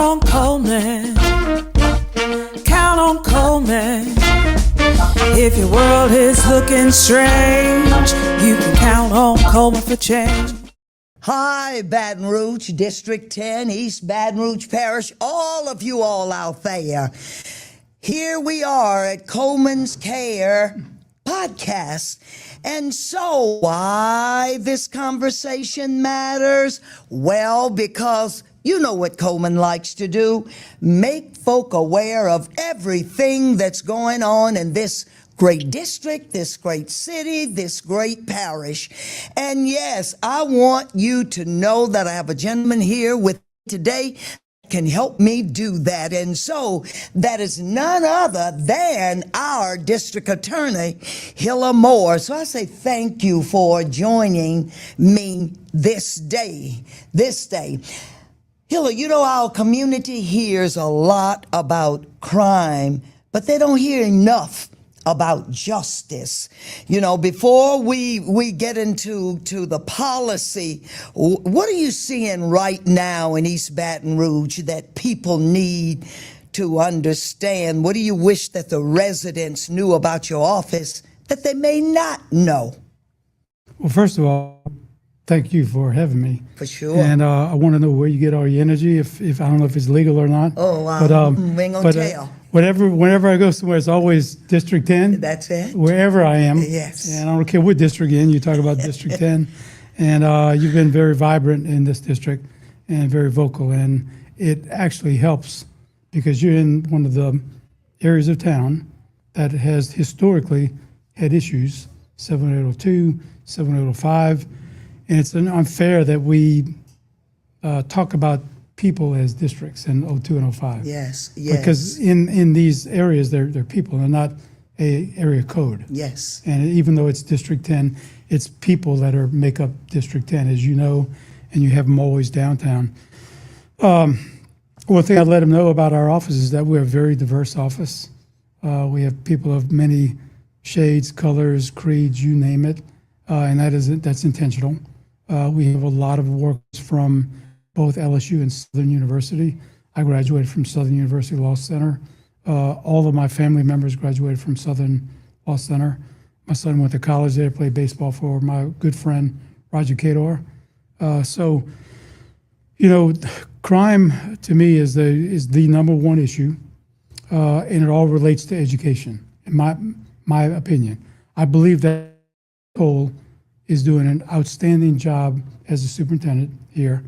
on Coleman. Count on Coleman. If your world is looking strange, you can count on Coleman for change. Hi, Baton Rouge, District 10, East Baton Rouge Parish, all of you all out there. Here we are at Coleman Cares Podcast. And so why this conversation matters? Well, because you know what Coleman likes to do. Make folk aware of everything that's going on in this great district, this great city, this great parish. And yes, I want you to know that I have a gentleman here with me today that can help me do that. And so that is none other than our district attorney, Hillar Moore. So I say thank you for joining me this day. Hillar, you know, our community hears a lot about crime, but they don't hear enough about justice. You know, before we get into the policy, what are you seeing right now in East Baton Rouge that people need to understand? What do you wish that the residents knew about your office that they may not know? Well, first of all, thank you for having me. For sure. And I want to know where you get all your energy, if I don't know if it's legal or not. Oh, wow. But, We ain't gonna tell. Whenever I go somewhere, it's always District 10. That's it. Wherever I am. Yes. And I don't care what district you're in, you talk about District 10. And you've been very vibrant in this district and very vocal. And it actually helps because you're in one of the areas of town that has historically had issues, 7802, 7805. And it's unfair that we talk about people as districts in 02 and 05. Yes. Because in these areas, they're people, they're not a area code. Yes. And even though it's District 10, it's people that make up District 10, as you know, and you have them always downtown. One thing I'd let them know about our office is that we're a very diverse office. We have people of many shades, colors, creeds, you name it, and that's intentional. We have a lot of workers from both LSU and Southern University. I graduated from Southern University Law Center. All of my family members graduated from Southern Law Center. My son went to college there, played baseball for my good friend, Roger Cador. So, you know, crime to me is the number one issue, and it all relates to education, in my opinion. I believe that Cole is doing an outstanding job as a superintendent here.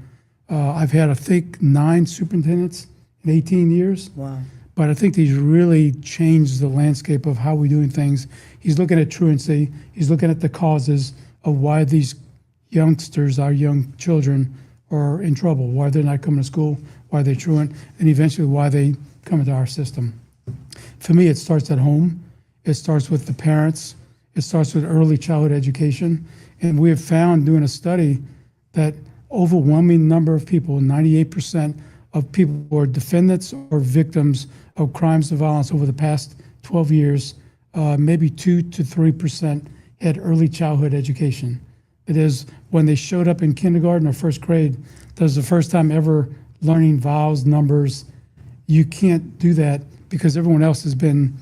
I've had, I think, 9 superintendents in 18 years. Wow. But I think he's really changed the landscape of how we're doing things. He's looking at truancy. He's looking at the causes of why these youngsters, our young children, are in trouble, why they're not coming to school, why they're truant, and eventually why they come into our system. For me, it starts at home. It starts with the parents. It starts with early childhood education. And we have found, doing a study, that overwhelming number of people, 98% of people who are defendants or victims of crimes of violence over the past 12 years, maybe 2 to 3% had early childhood education. It is when they showed up in kindergarten or first grade, that was the first time ever learning vowels, numbers. You can't do that because everyone else has been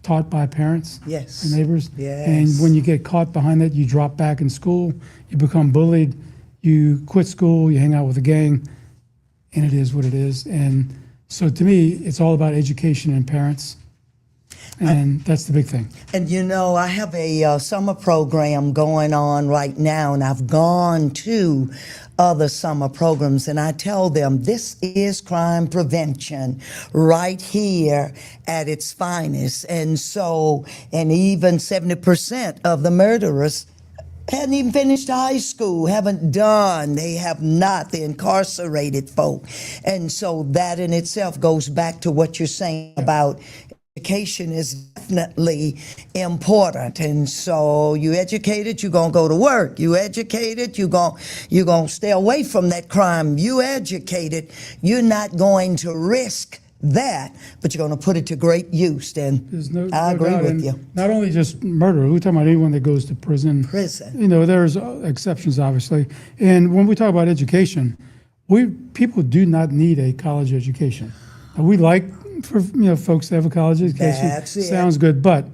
taught by parents Yes. and neighbors. Yes. And when you get caught behind that, you drop back in school, you become bullied, you quit school, you hang out with a gang, and it is what it is. And so to me, it's all about education and parents. And that's the big thing. And you know, I have a summer program going on right now, and I've gone to other summer programs, and I tell them this is crime prevention right here at its finest. And so, and even 70% of the murderers hadn't even finished high school, they have not, the incarcerated folk. And so that in itself goes back to what you're saying about education is definitely important. And so you educated, you're going to go to work. You educated, you're going to stay away from that crime. You educated, you're not going to risk that, but you're going to put it to great use. And I agree with you. Not only just murder, we're talking about anyone that goes to prison. Prison. You know, there's exceptions, obviously. And when we talk about education, People do not need a college education. We like for folks to have a college education. That's it. Sounds good, but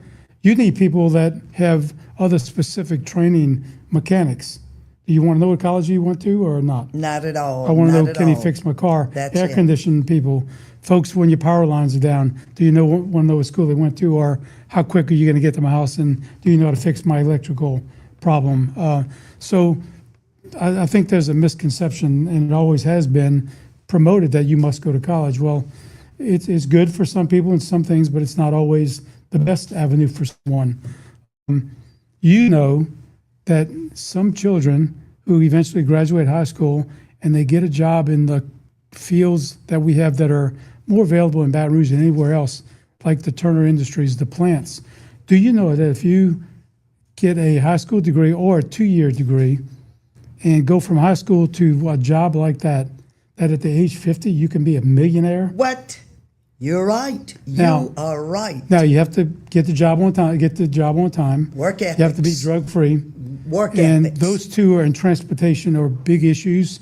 you need people that have other specific training mechanics. Do you want to know what college you went to or not? Not at all. I want to not know, at can he all. fix my car? That's Air it. conditioning people. Folks, when your power lines are down, do you want to know what school they went to, or how quick are you going to get to my house, and do you know how to fix my electrical problem? So I think there's a misconception, and it always has been promoted, that you must go to college. Well, it's good for some people and some things, but it's not always the best avenue for someone. You know that some children who eventually graduate high school and they get a job in the fields that we have that are more available in Baton Rouge than anywhere else, like the Turner Industries, the plants. Do you know that if you get a high school degree or a 2-year degree and go from high school to a job like that at the age 50, you can be a millionaire? What? You're right. Now- You are right. Now, you have to get the job on time. Work ethics. You have to be drug-free. Work And ethics. those two are in transportation are big issues.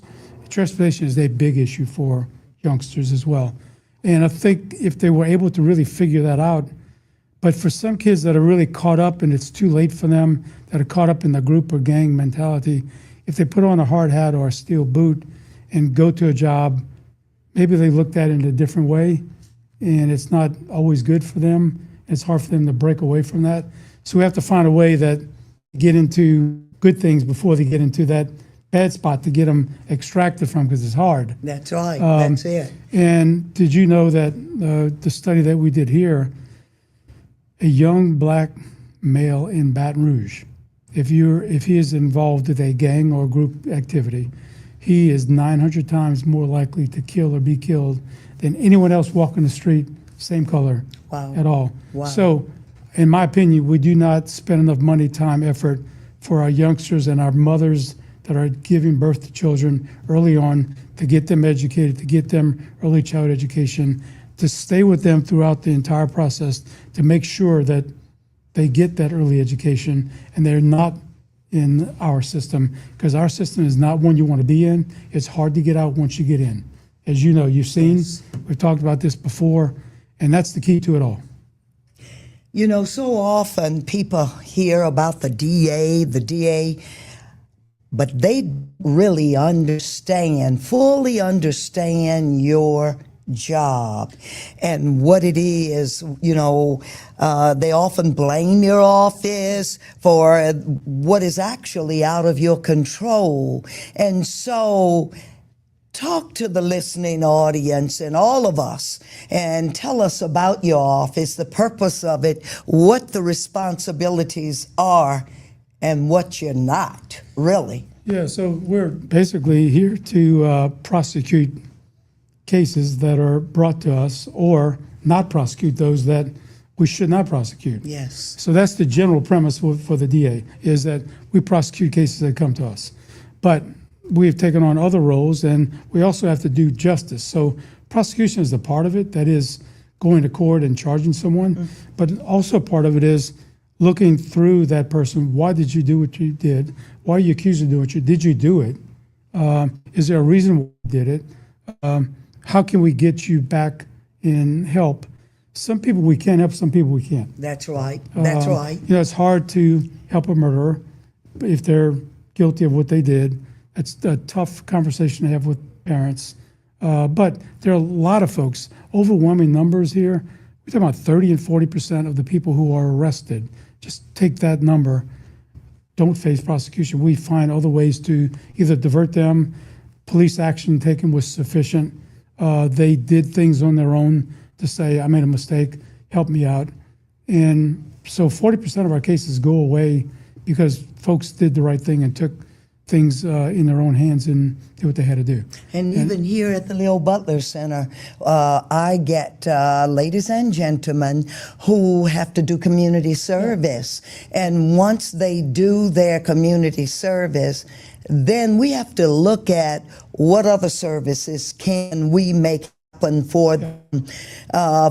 Transportation is a big issue for youngsters as well. And I think if they were able to really figure that out, but for some kids that are really caught up and it's too late for them, that are caught up in the group or gang mentality, if they put on a hard hat or a steel boot and go to a job, maybe they looked at it in a different way, and it's not always good for them. It's hard for them to break away from that. So we have to find a way that get into good things before they get into that bad spot, to get them extracted from, because it's hard. That's right. That's it. And did you know that the study that we did here, a young black male in Baton Rouge, if he is involved with a gang or group activity, he is 900 times more likely to kill or be killed than anyone else walking the street, same color, Wow. at all. Wow. So, in my opinion, we do not spend enough money, time, effort for our youngsters and our mothers that are giving birth to children early on, to get them educated, to get them early childhood education, to stay with them throughout the entire process, to make sure that they get that early education and they're not in our system, because our system is not one you want to be in. It's hard to get out once you get in. As you know, you've seen, we've talked about this before, and that's the key to it all. You know, so often people hear about the DA, but they really fully understand your job and what it is. You know, they often blame your office for what is actually out of your control. And so talk to the listening audience and all of us and tell us about your office, the purpose of it, what the responsibilities are, and what you're not, really. Yeah, so we're basically here to prosecute cases that are brought to us, or not prosecute those that we should not prosecute. Yes. So that's the general premise for the DA, is that we prosecute cases that come to us. But we've taken on other roles, and we also have to do justice. So prosecution is the part of it, that is going to court and charging someone. But also part of it is looking through that person. Why did you do what you did? Why are you accused of doing what you did? Did you do it? Is there a reason why you did it? How can we get you back in help? Some people we can help, some people we can't. That's right. That's right. You know, it's hard to help a murderer if they're guilty of what they did. It's a tough conversation to have with parents. But there are a lot of folks, overwhelming numbers here. We're talking about 30 and 40% of the people who are arrested. Just take that number, don't face prosecution. We find other ways to either divert them, police action taken was sufficient. They did things on their own to say, I made a mistake, help me out. And so 40% of our cases go away because folks did the right thing and took things in their own hands and did what they had to do. And even here at the Leo Butler Center, I get ladies and gentlemen who have to do community service. And once they do their community service, then we have to look at what other services can we make happen for them.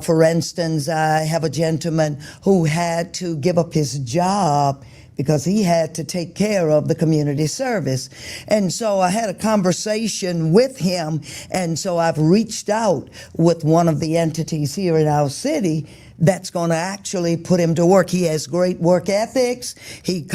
For instance, I have a gentleman who had to give up his job because he had to take care of the community service. And so I had a conversation with him, and so I've reached out with one of the entities here in our city that's going to actually put him to work. He has great work ethics. He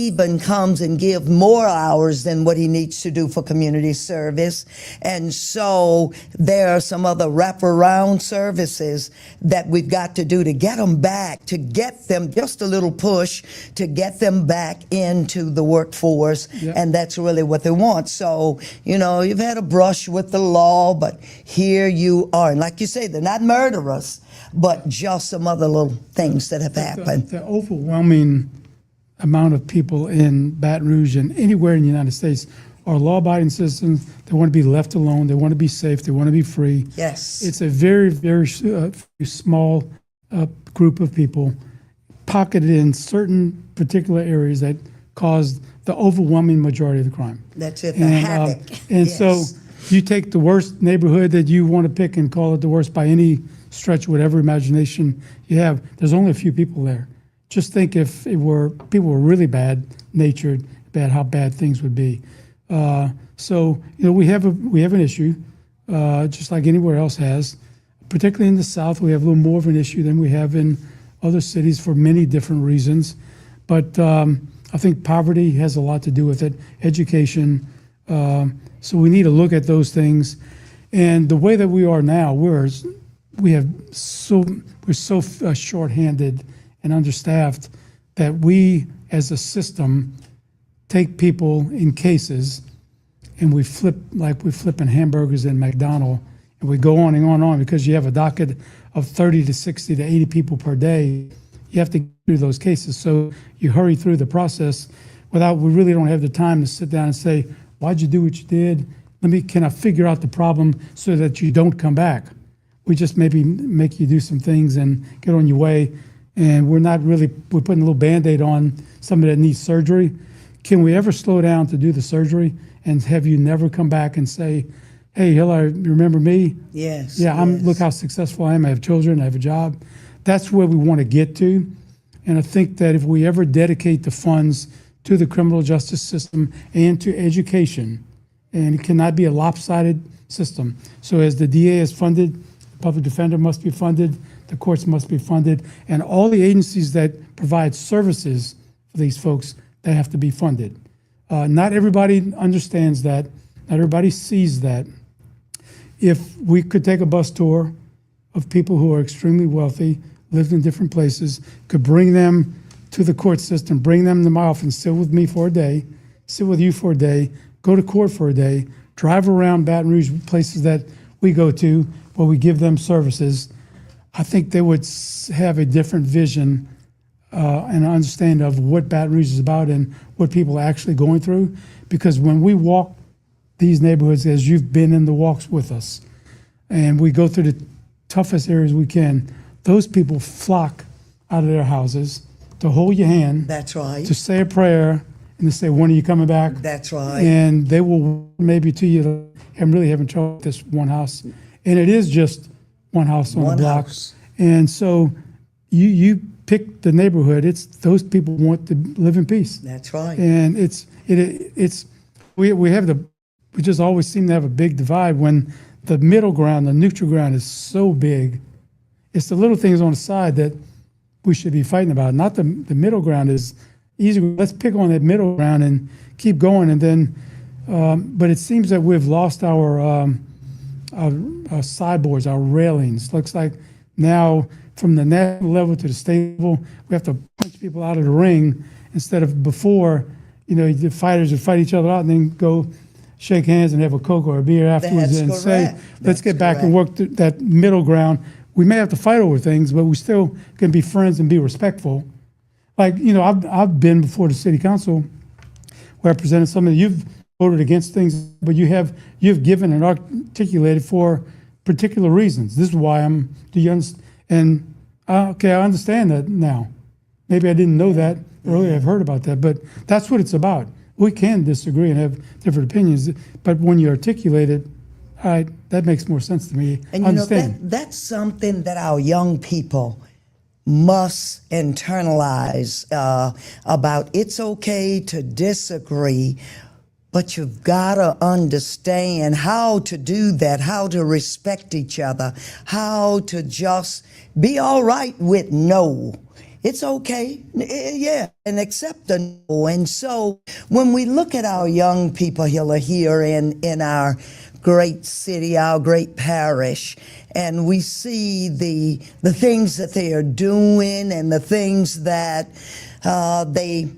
even comes and gives more hours than what he needs to do for community service. And so there are some other wraparound services that we've got to do to get them back, to get them just a little push to get them back into the workforce. Yep. And that's really what they want. So, you've had a brush with the law, but here you are. And like you say, they're not murderers, but just some other little things that have happened. The overwhelming amount of people in Baton Rouge and anywhere in the United States are law-abiding citizens. They want to be left alone. They want to be safe. They want to be free. Yes. It's a very, very small group of people pocketed in certain particular areas that cause the overwhelming majority of the crime. That's it, the havoc. And yes. So you take the worst neighborhood that you want to pick and call it the worst by any stretch, whatever imagination you have, there's only a few people there. Just think if people were really bad-natured, how bad things would be. So we have an issue, just like anywhere else has. Particularly in the South, we have a little more of an issue than we have in other cities for many different reasons. But I think poverty has a lot to do with it. Education. So we need to look at those things. And the way that we are now, we're so short-handed and understaffed that we, as a system, take people in cases and we flip like we're flipping hamburgers in McDonald's, and we go on and on and on because you have a docket of 30 to 60 to 80 people per day. You have to get through those cases. So you hurry through the process we really don't have the time to sit down and say, why'd you do what you did? Can I figure out the problem so that you don't come back? We just maybe make you do some things and get on your way. And we're putting a little Band-Aid on somebody that needs surgery. Can we ever slow down to do the surgery and have you never come back and say, hey, Hillar, you remember me? Yes. Yeah, look how successful I am. I have children, I have a job. That's where we want to get to. And I think that if we ever dedicate the funds to the criminal justice system and to education, and it cannot be a lopsided system. So as the DA is funded, the public defender must be funded, the courts must be funded, and all the agencies that provide services for these folks, they have to be funded. Not everybody understands that. Not everybody sees that. If we could take a bus tour of people who are extremely wealthy, lived in different places, could bring them to the court system, bring them to my office, sit with me for a day, sit with you for a day, go to court for a day, drive around Baton Rouge, places that we go to where we give them services, I think they would have a different vision and understanding of what Baton Rouge is about and what people are actually going through. Because when we walk these neighborhoods, as you've been in the walks with us, and we go through the toughest areas we can, those people flock out of their houses to hold your hand. That's right. To say a prayer and to say, when are you coming back? That's right. And they will maybe to you, I'm really having trouble with this one house. And it is just one house on the block. House. And so you pick the neighborhood. It's those people want to live in peace. That's right. And we just always seem to have a big divide when the middle ground, the neutral ground is so big. It's the little things on the side that we should be fighting about. Not the middle ground is easy. Let's pick on that middle ground and keep going. And then, but it seems that we've lost our sideboards, our railings. Looks like now from the national level to the state level, we have to punch people out of the ring instead of before, the fighters would fight each other out and then go shake hands and have a Coke or a beer afterwards. That's and correct. say, let's get back and work that middle ground. We may have to fight over things, but we still can be friends and be respectful. Like, I've been before the city council where I presented something. You've voted against things, but you've given and articulated for particular reasons. This is why I understand that now. Maybe I didn't know that earlier. I've heard about that, but that's what it's about. We can disagree and have different opinions, but when you articulate it, that makes more sense to me. And that's something that our young people must internalize about it's okay to disagree, but you've got to understand how to do that, how to respect each other, how to just be all right with no. It's okay, yeah, and accept the no. And so when we look at our young people here in our great city, our great parish, and we see the things that they are doing and the things that they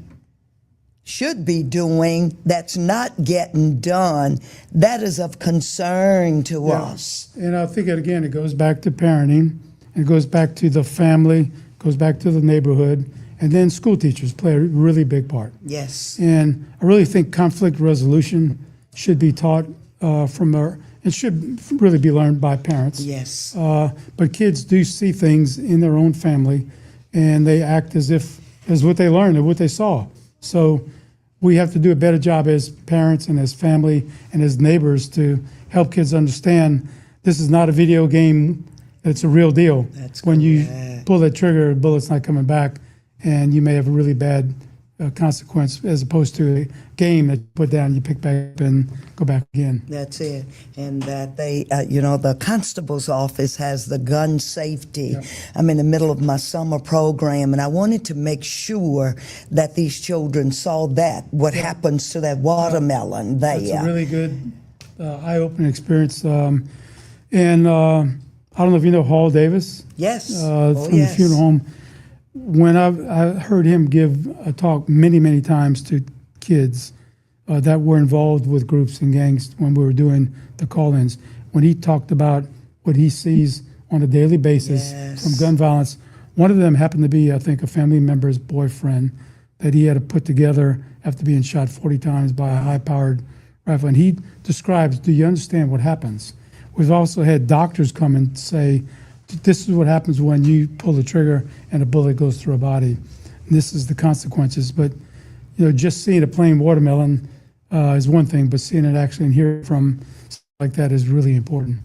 should be doing that's not getting done, that is of concern to us. And I think, it goes back to parenting, it goes back to the family, goes back to the neighborhood, and then school teachers play a really big part. Yes. And I really think conflict resolution should be taught it should really be learned by parents. Yes. But kids do see things in their own family, and they act as what they learned and what they saw. So we have to do a better job as parents and as family and as neighbors to help kids understand this is not a video game. It's a real deal. That's when you correct. pull that trigger, the bullet's not coming back, and you may have a really bad consequence, as opposed to a game that you put down, you pick back up and go back again. That's it. And that they, the constable's office has the gun safety. Yeah. I'm in the middle of my summer program, and I wanted to make sure that these children saw what happens to that watermelon there. That's a really good eye-opening experience. And I don't know if you know Hall Davis. Yes. From the funeral home. When I heard him give a talk many times to kids that were involved with groups and gangs when we were doing the call-ins, when he talked about what he sees on a daily basis from gun violence, one of them happened to be, I think, a family member's boyfriend that he had to put together after being shot 40 times by a high-powered rifle. And he describes, do you understand what happens? We've also had doctors come and say, this is what happens when you pull the trigger and a bullet goes through a body. And this is the consequences. But just seeing a plain watermelon is one thing, but seeing it actually and hearing from like that is really important.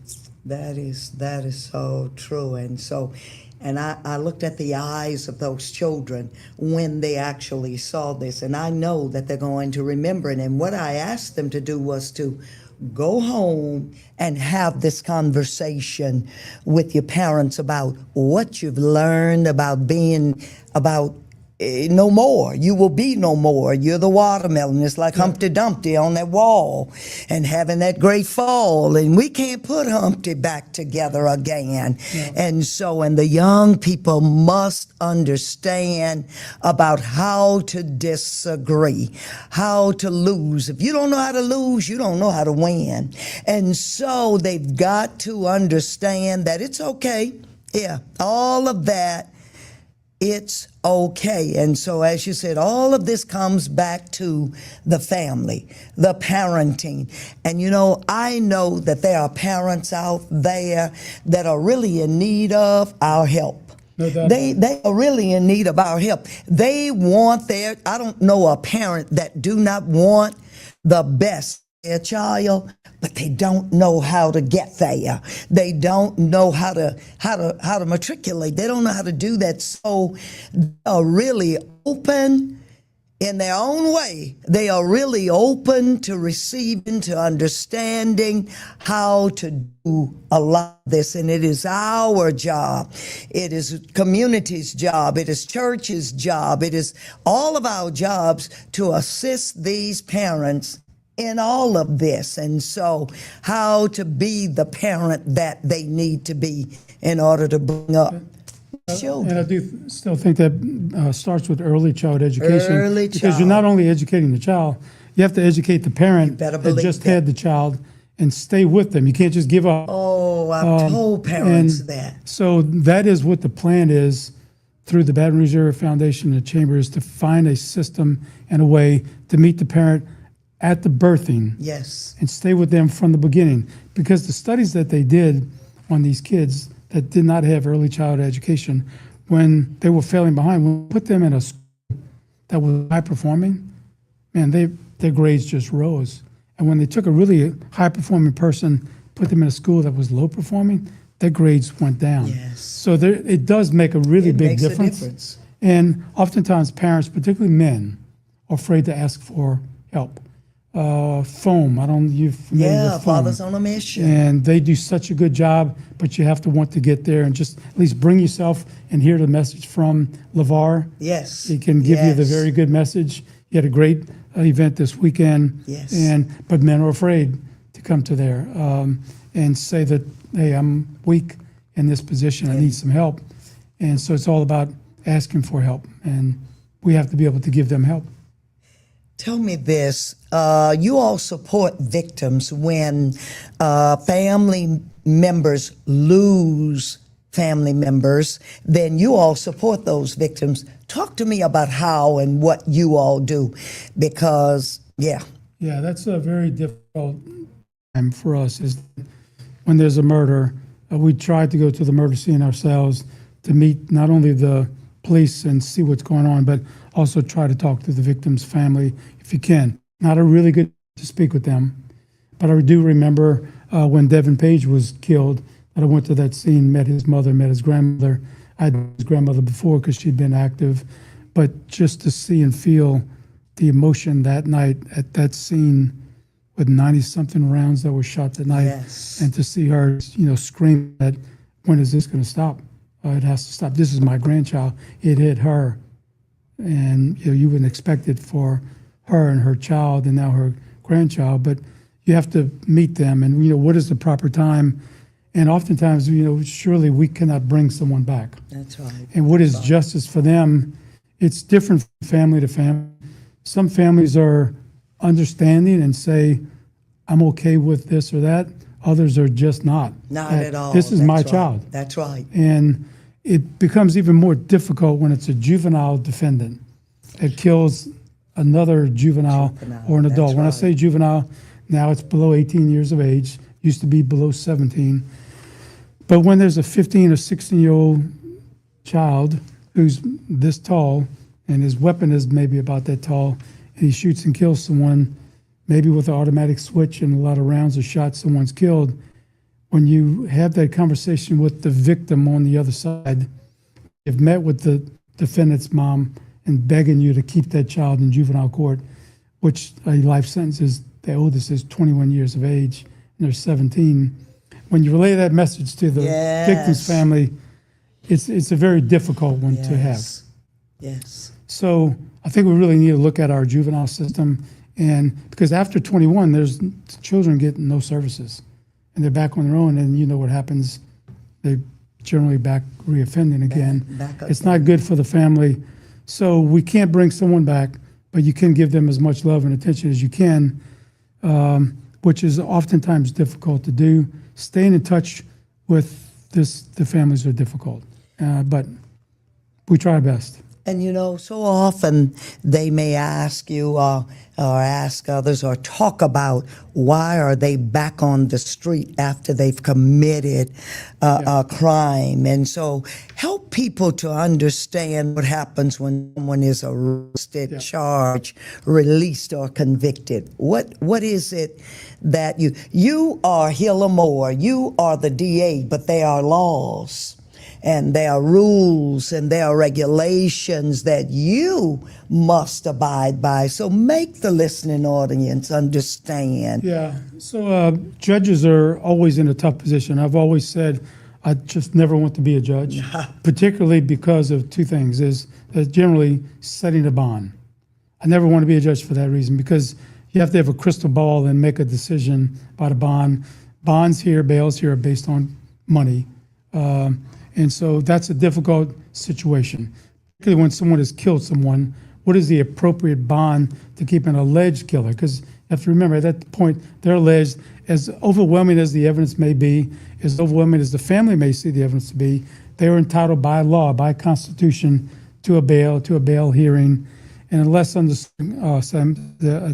That is so true. And I looked at the eyes of those children when they actually saw this, and I know that they're going to remember it. And what I asked them to do was to go home and have this conversation with your parents about what you've learned about being no more. You will be no more. You're the watermelon. It's like Humpty Dumpty on that wall and having that great fall. And we can't put Humpty back together again. Yeah. And the young people must understand about how to disagree, how to lose. If you don't know how to lose, you don't know how to win. And so they've got to understand that it's okay. Yeah, all of that. It's okay. And so, as you said, all of this comes back to the family, the parenting. And, I know that there are parents out there that are really in need of our help. No doubt. They are really in need of our help. They want I don't know a parent that do not want the best for their child, but they don't know how to get there. They don't know how to matriculate. They don't know how to do that. So they are really open in their own way. They are really open to receiving, to understanding how to do a lot of this. And it is our job. It is community's job. It is church's job. It is all of our jobs to assist these parents in all of this. And so how to be the parent that they need to be in order to bring up children. And I do still think that starts with early child education. Because you're not only educating the child, you have to educate the parent that just had the child and stay with them. You can't just give up. Oh, I've told parents that. So that is what the plan is through the Baton Rouge Area Foundation and the Chamber, is to find a system and a way to meet the parent at the birthing. Yes. And stay with them from the beginning. Because the studies that they did on these kids that did not have early child education, when they were failing behind, when we put them in a school that was high performing, man, their grades just rose. And when they took a really high performing person, put them in a school that was low performing, their grades went down. Yes. So it does make a really big makes a difference. difference. And oftentimes parents, particularly men, are afraid to ask for help. Foam, you're familiar with foam. Fathers on a mission. And they do such a good job, but you have to want to get there and just at least bring yourself and hear the message from LeVar. Yes. He can give you the Yes. very good message. He had a great event this weekend. Yes. But men are afraid to come to there and say that, hey, I'm weak in this position. I need some help. And so it's all about asking for help. And we have to be able to give them help. Tell me this, you all support victims when family members lose family members, then you all support those victims. Talk to me about how and what you all do, because, Yeah, that's a very difficult time for us is when there's a murder. We try to go to the murder scene ourselves to meet not only the police and see what's going on, but also try to talk to the victim's family if you can. Not a really good to speak with them, but I do remember when Devin Page was killed, that I went to that scene, met his mother, met his grandmother. I had his grandmother before because she'd been active, but just to see and feel the emotion that night at that scene with 90-something rounds that were shot that night, Yes. and to see her, scream that, when is this going to stop? It has to stop. This is my grandchild. It hit her. And you wouldn't expect it for her and her child and now her grandchild, but you have to meet them and, what is the proper time? And oftentimes, surely we cannot bring someone back. that's right. And what is justice for them? It's different from family to family. Some families are understanding and say, I'm okay with this or that. Others are just not. Not at all. This is That's my right. child. That's right. And it becomes even more difficult when it's a juvenile defendant that kills another juvenile or an That's adult. When I right. say juvenile, now it's below 18 years of age, used to be below 17. But when there's a 15 or 16-year-old child who's this tall and his weapon is maybe about that tall, and he shoots and kills someone, maybe with an automatic switch and a lot of rounds are shot, someone's killed. When you have that conversation with the victim on the other side, you've met with the defendant's mom and begging you to keep that child in juvenile court, which a life sentence is, the oldest is 21 years of age, and they're 17. When you relay that message to the victim's family, it's a very difficult one to have. Yes. So I think we really need to look at our juvenile system, and because after 21, there's children get no services, and they're back on their own, and you know what happens, they generally back reoffending again. Back up It's not good for the family. So we can't bring someone back, but you can give them as much love and attention as you can, which is oftentimes difficult to do. Staying in touch with the families are difficult, but we try our best. And so often they may ask you or ask others or talk about why are they back on the street after they've committed a crime. And so help people to understand what happens when someone is arrested, charged, released, or convicted. What is it that you are Hillar Moore, you are the DA, but there are laws. And there are rules and there are regulations that you must abide by. So make the listening audience understand. Yeah, so judges are always in a tough position. I've always said I just never want to be a judge, particularly because of two things, is generally setting a bond. I never want to be a judge for that reason, because you have to have a crystal ball and make a decision about a bond. Bonds here, bails here are based on money. And so that's a difficult situation, particularly when someone has killed someone. What is the appropriate bond to keep an alleged killer? Because you have to remember, at that point, they're alleged. As overwhelming as the evidence may be, as overwhelming as the family may see the evidence to be, they are entitled by law, by Constitution, to a bail hearing. And unless under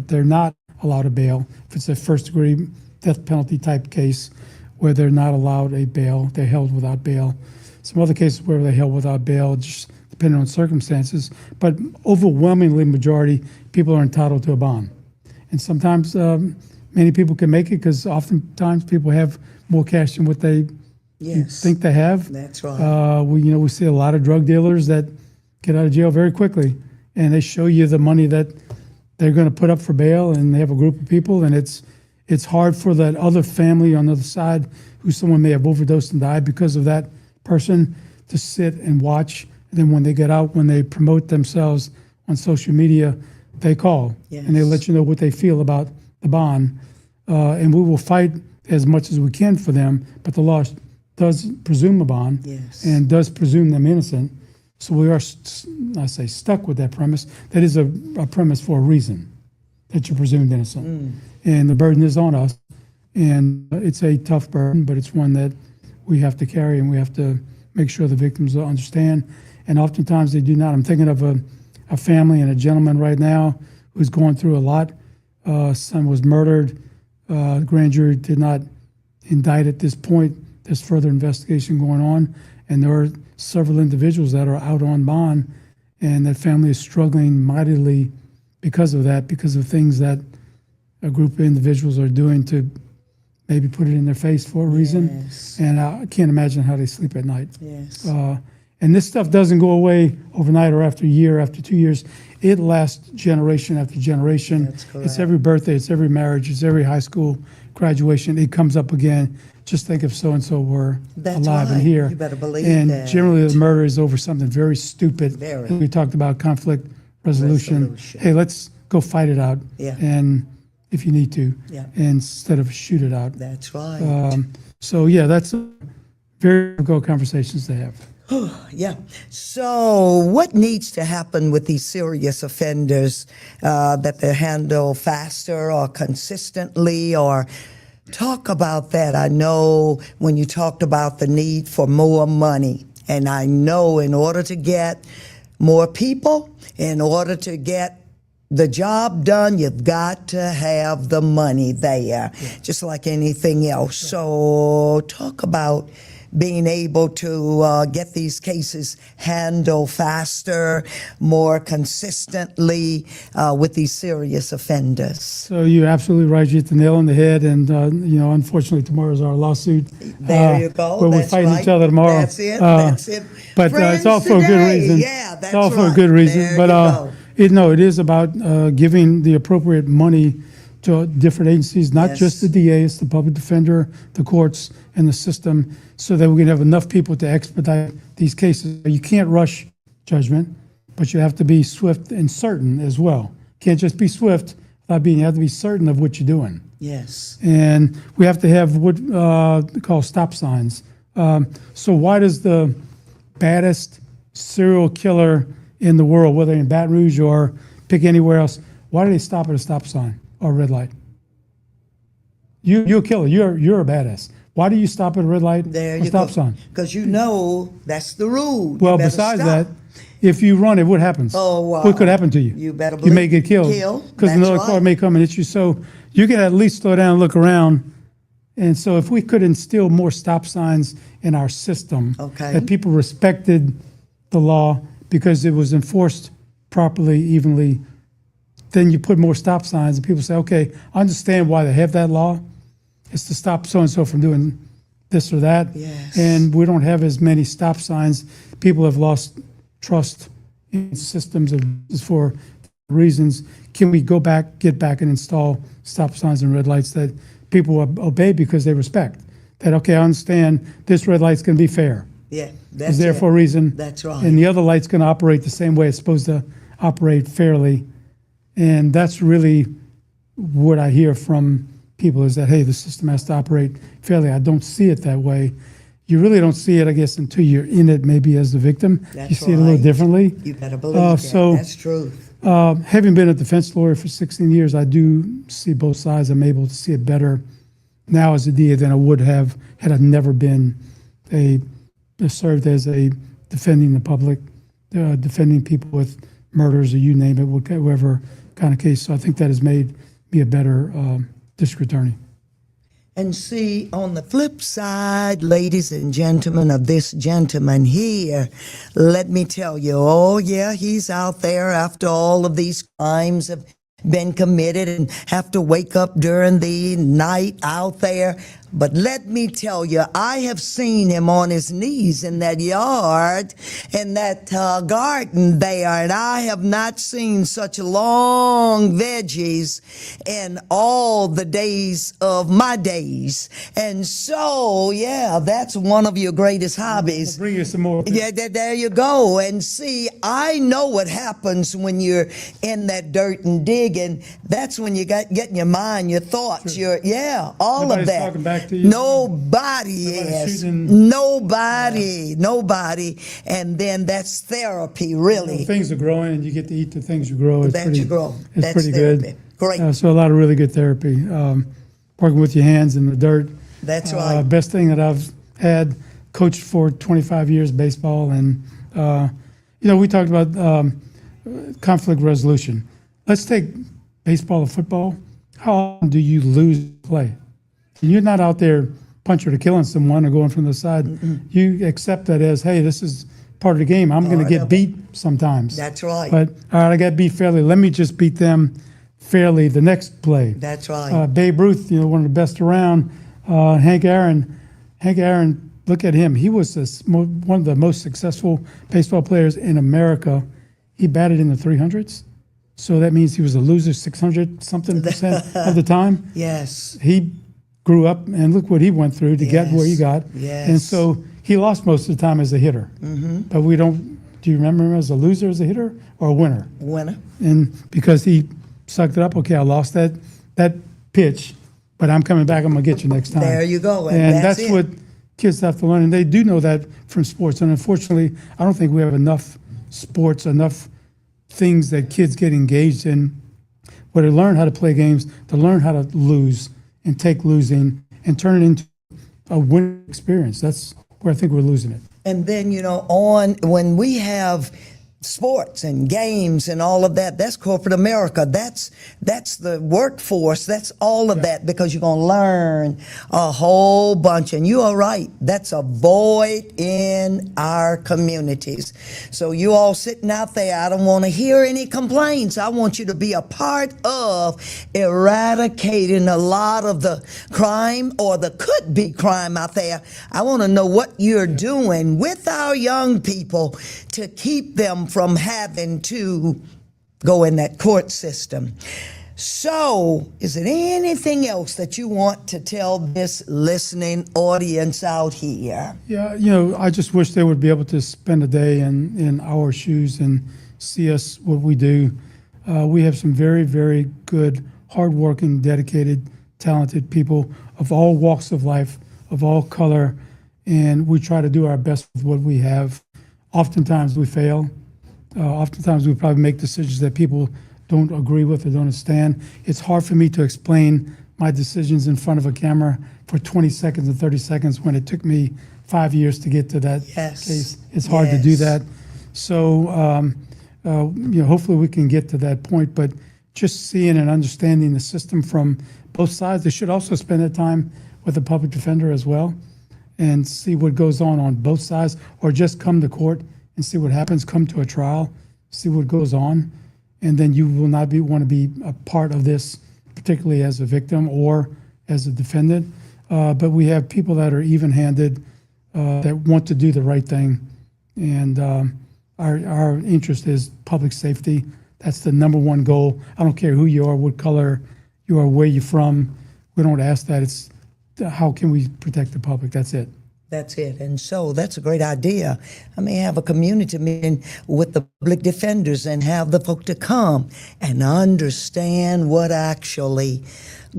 they're not allowed a bail, if it's a first-degree death penalty type case where they're not allowed a bail, they're held without bail. Some other cases where they're held without bail, just depending on circumstances. But overwhelmingly majority, people are entitled to a bond. And sometimes many people can make it because oftentimes people have more cash than what they Yes. think they have. That's right. We see a lot of drug dealers that get out of jail very quickly, and they show you the money that they're going to put up for bail, and they have a group of people, and it's hard for that other family on the other side who someone may have overdosed and died because of that person to sit and watch. And then when they get out, when they promote themselves on social media, they call and they let you know what they feel about the bond. And we will fight as much as we can for them, but the law does presume a bond and does presume them innocent. So we are, stuck with that premise. That is a premise for a reason, that you're presumed innocent. And the burden is on us. And it's a tough burden, but it's one that we have to carry, and we have to make sure the victims understand. And oftentimes they do not. I'm thinking of a family and a gentleman right now who's going through a lot. Son was murdered. The grand jury did not indict at this point. There's further investigation going on. And there are several individuals that are out on bond, and that family is struggling mightily because of that, because of things that a group of individuals are doing to maybe put it in their face for a reason. And I can't imagine how they sleep at night. And this stuff doesn't go away overnight or after a year, after 2 years. It lasts generation after generation. It's every birthday, it's every marriage, it's every high school graduation. It comes up again. Just think if so-and-so were alive and here. You better believe and that. Generally the murder is over something very stupid. Very. We talked about conflict resolution. Hey, let's go fight it out. And if you need to, instead of shoot it out. That's right. That's very difficult conversations to have. So what needs to happen with these serious offenders, that they handle faster or consistently, or talk about that? I know when you talked about the need for more money, and I know in order to get more people, in order to get the job done, you've got to have the money there, just like anything else. So talk about being able to get these cases handled faster, more consistently with these serious offenders. So you're absolutely right. You hit the nail on the head. And, unfortunately, tomorrow's our lawsuit. There you go. Where we're fighting each other tomorrow. That's it. That's it. But it's all for a good reason. Yeah, that's it's all for a good reason. There it is about giving the appropriate money to different agencies, not just the DA, it's the public defender, the courts, and the system, so that we can have enough people to expedite these cases. You can't rush judgment, but you have to be swift and certain as well. Can't just be swift without you have to be certain of what you're doing. Yes. And we have to have what they call stop signs. So why does the baddest serial killer in the world, whether in Baton Rouge or pick anywhere else, why do they stop at a stop sign or a red light? You're a killer. You're a badass. Why do you stop at a red light or stop sign? Because that's the rule. Well, besides that, if you run it, what happens? Oh, wow. What could happen to you? You better believe you may get killed because another car may come and hit you. So you can at least slow down and look around. And so if we could instill more stop signs in our system, that people respected the law because it was enforced properly, evenly, then you put more stop signs and people say, okay, I understand why they have that law. It's to stop so-and-so from doing this or that. Yes. And we don't have as many stop signs. People have lost trust in systems for reasons. Can we get back and install stop signs and red lights that people obey because they respect? That, okay, I understand this red light's going to be fair. Yeah, it's there for a reason. That's right. And the other light's going to operate the same way it's supposed to operate fairly. And that's really what I hear from people is that, hey, the system has to operate fairly. I don't see it that way. You really don't see it, I guess, until you're in it, maybe as the victim. That's you see it a little differently. You better believe that. That's true. Having been a defense lawyer for 16 years, I do see both sides. I'm able to see it better now as a DA than I would have had I never been served as a defending the public, defending people with murders or you name it, whatever kind of case. So I think that has made me a better district attorney. And see, on the flip side, ladies and gentlemen, of this gentleman here, let me tell you, oh yeah, he's out there after all of these crimes have been committed and have to wake up during the night out there. But let me tell you, I have seen him on his knees in that yard, in that garden there, and I have not seen such long veggies in all the days of my days. And so, yeah, that's one of your greatest hobbies. I'll bring you some more. Yeah, there you go. And see, I know what happens when you're in that dirt and digging. That's when you getting your mind, your thoughts, Sure. all Nobody's of that. talking back to you. Nobody is. shooting. Nobody. And then that's therapy, really. Things are growing, and you get to eat the things you grow. It's That pretty, you grow. It's That's pretty therapy. good. Great. So a lot of really good therapy. Working with your hands in the dirt. That's right. Best thing that I've had. Coached for 25 years baseball, and we talked about conflict resolution. Let's take baseball or football. How often do you lose play? You're not out there punching or killing someone or going from the side. You accept that as, hey, this is part of the game. I'm going to get beat sometimes. That's right. But all right, I got beat fairly. Let me just beat them fairly the next play. That's right. Babe Ruth, one of the best around. Hank Aaron. Look at him. He was one of the most successful baseball players in America. He batted in the 300s. So that means he was a loser 600-something% of the time. Yes. He grew up, and look what he went through to get where he got. Yes. And so he lost most of the time as a hitter. But do you remember him as a loser as a hitter or a winner? Winner. And because he sucked it up, okay, I lost that pitch, but I'm coming back, I'm going to get you next time. There you go. And that's that's what kids have to learn, and they do know that from sports. And unfortunately, I don't think we have enough sports, enough things that kids get engaged in, where they learn how to play games, to learn how to lose and take losing and turn it into a winning experience. That's where I think we're losing it. And then, when we have sports and games and all of that, that's corporate America. That's the workforce. That's all of that, because you're going to learn a whole bunch. And you are right. That's a void in our communities. So you all sitting out there, I don't want to hear any complaints. I want you to be a part of eradicating a lot of the crime or the could be crime out there. I want to know what you're doing with our young people to keep them from having to go in that court system. So, is there anything else that you want to tell this listening audience out here? Yeah, I just wish they would be able to spend a day in our shoes and see us, what we do. We have some very, very good, hardworking, dedicated, talented people of all walks of life, of all color, and we try to do our best with what we have. Oftentimes we fail. Oftentimes we probably make decisions that people don't agree with or don't understand. It's hard for me to explain my decisions in front of a camera for 20 seconds and 30 seconds when it took me 5 years to get to that case. It's hard to do that. So, hopefully we can get to that point, but just seeing and understanding the system from both sides. They should also spend that time with the public defender as well and see what goes on both sides, or just come to court and see what happens, come to a trial, see what goes on, and then you will not want to be a part of this, particularly as a victim or as a defendant. But we have people that are even-handed, that want to do the right thing, and our interest is public safety. That's the number one goal. I don't care who you are, what color you are, where you're from. We don't ask that. It's how can we protect the public? That's it. That's it. And so that's a great idea. I may have a community meeting with the public defenders and have the folk to come and understand what actually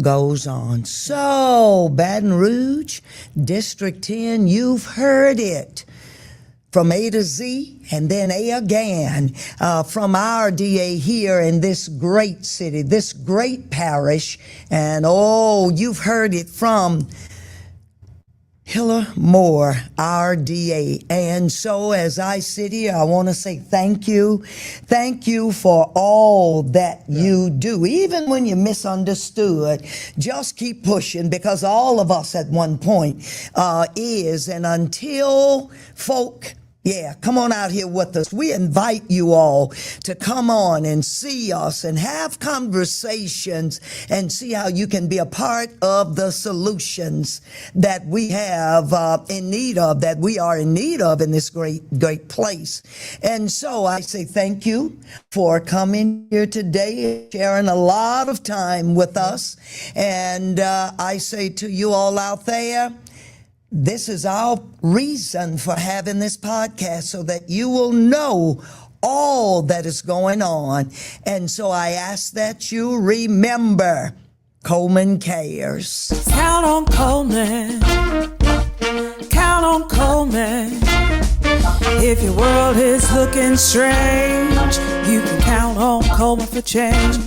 goes on. So, Baton Rouge, District 10, you've heard it. From A to Z, and then A again, from our DA here in this great city, this great parish. And you've heard it from Hillar Moore, our DA. And so as I sit here, I want to say thank you. Thank you for all that you do. Even when you're misunderstood, just keep pushing, because all of us at one point is, and until folk Yeah, come on out here with us. We invite you all to come on and see us and have conversations and see how you can be a part of the solutions that we have in need of, that we are in need of in this great place. And so I say thank you for coming here today, sharing a lot of time with us. And I say to you all out there, this is our reason for having this podcast, so that you will know all that is going on. And so I ask that you remember Coleman Cares. Count on Coleman. Count on Coleman. If your world is looking strange, you can count on Coleman for change.